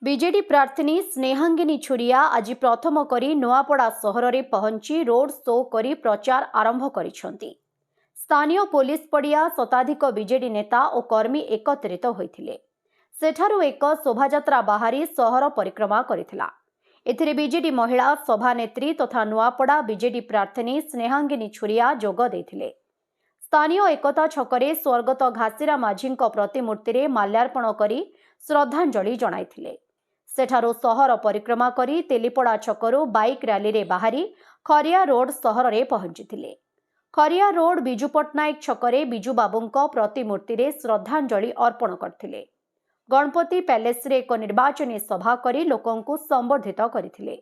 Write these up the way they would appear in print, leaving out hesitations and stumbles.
BJD प्रार्थी स्नेहांगिनी छुरिया आज प्रथम करी नुआपड़ा सहर में पहुंची रोड शो करी प्रचार आरंभ करिसेंती। स्थानीय पुलिस पड़िया शताधिक बीजेडी नेता और कर्मी एकत्रित होइथिले। सेठारु एक शोभायात्रा बाहरी सहर परिक्रमा करिथिला। एथिरे बीजेडी महिला सभानेत्री तथा नुआपड़ा बीजेडी प्रार्थी स्नेहांगिनी छुरिया जोग देथिले। स्थानीय एकता छकरे स्वर्गत घासीरा माझी प्रतिमूर्ति रे माल्यार्पण करी श्रद्धांजलि जणाइथिले। सेठारो सहर परिक्रमा करी तेलीपड़ा छकरू बाइक रैली रे बाहरी खरिया रोड सहर रे पहुंचीथिले। खरिया रोड बिजू पट्टनायक छकरे बिजू बाबूंको प्रतिमूर्ति रे श्रद्धांजलि अर्पण करथिले। गणपति पैलेस रे एक निर्वाचनी सभा करी लोकंकु संबोधित करथिले।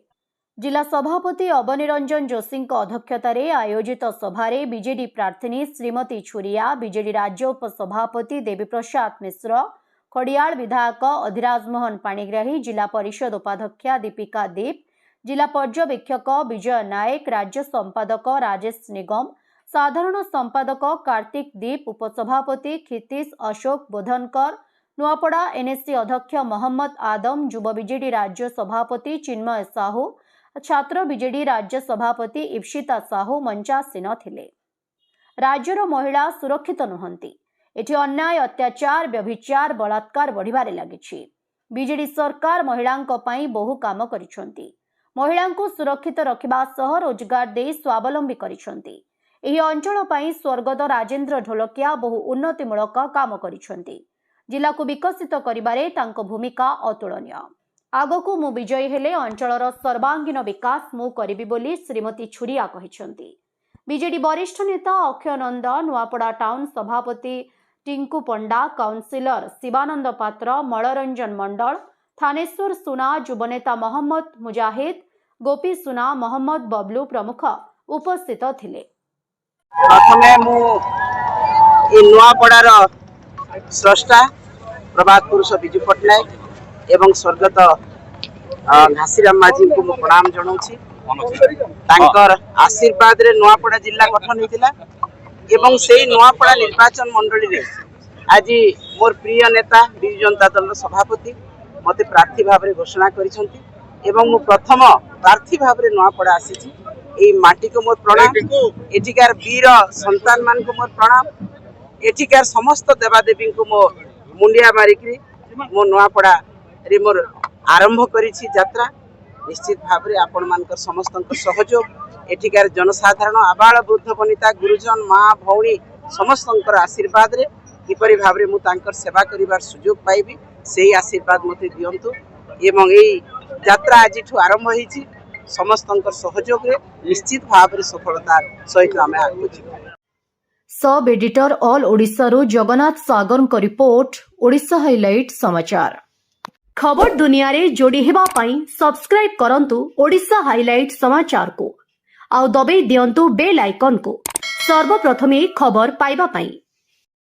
जिला सभापति अवनिरंजन जोशी अध्यक्षतार आयोजित सभारे बीजेडी प्रार्थी श्रीमती छुरिया, बीजेडी राज्य उपसभापति देवीप्रसाद मिश्र, खड़ियाल विधायक अधिराज मोहन पाणिग्राही, जिला परिषद उपाध्यक्षा दीपिका दीप, जिला पर्यवेक्षक विजय नायक, राज्य संपादक राजेश निगम, साधारण संपादक कार्तिक दीप, उपसभापति क्षितिश अशोक बोधनकर, नुआपड़ा एनएससी अध्यक्ष मोहम्मद आदम, युव बीजेडी राज्य सभापति चिन्मय साहू, छात्र बीजेडी राज्य सभापति इप्सिता साहू मंचासीन थिले। राज्यर महिला सुरक्षित नुहंती। एठी अन्याय, अत्याचार, व्यभिचार, बलात्कार बढ़िबारे लागिछि। बीजेडी सरकार महिलांक पई बहु काम करिसंती। महिलांको सुरक्षित रखिबा सह रोजगार दे स्वावलंबी करिसंती। एही अंचल पई स्वर्गत राजेंद्र ढोलकिया बहु उन्नतिमूलक काम करिसंती। जिला को विकसित करिबारे तांको भूमिका अतुलनीय। आगकू मु विजयी हेले अंचलर सर्वांगीन विकास मु करिबि बोली श्रीमती छुरिया कहिसंती। बीजेडी वरिष्ठ नेता अक्षय नंद, नुआपड़ा टाउन सभापति टिंकू पंडा, काउंसिलर शिवानंद पात्र, मलरंजन मंडल, थानेश्वर सुना, युवनेता मोहम्मद मुजाहिद, गोपी सुना, मोहम्मद बबलू प्रमुख उपस्थित थिले। प्रथमे मु नुआपड़ार स्रष्टा प्रभात पुरुष बिजू पट्टनायक एवं स्वर्गत घासीराम माझी को प्रणाम जनाऊँ। तांकर आशीर्वाद रे नुआपड़ा जिला गठन होता एवं से नुआपड़ा निर्वाचन मंडली रे आज मोर प्रिय नेता बिजू जनता दल सभापति मते प्रार्थी भाव में घोषणा करिसंती एवं मु प्रथम प्रार्थी भाव में नुआपड़ा आसीची। एई माटी को मोर प्रणाम, एठिकार वीर संतान मान को मोर प्रणाम, एठिकार समस्त देवादेवी को मो मुंडिया मारिकी मो नुआपड़ा रे मोर आरंभ करिछि यात्रा। निश्चित भाव में आपण मानकर समस्त सहयोग, एठिकार जनसाधारण आबाल वृद्ध वनिता गुरुजन माँ भौणी समस्त आशीर्वाद रे किपरि भाव में मु तांकर सेवा करिवार सुयोग पाइबी सेही आशीर्वाद मते दियंतु एवं एई यात्रा आज आरंभ होईछि। समस्त सहयोग रे निश्चित भाव में सफलता सहित आमे आगु जिबु। सब एडिटर ऑल ओडिशा रो जगन्नाथ सागर को रिपोर्ट, ओडिशा हाइलाइट समाचार। खबर दुनिया रे जोड़ी हेबा पई सब्सक्राइब करंतु ओडिशा हाइलाइट समाचार को, आउ दबे दियंतु बेल आइकन को सर्वप्रथमे खबर पाइबा पई।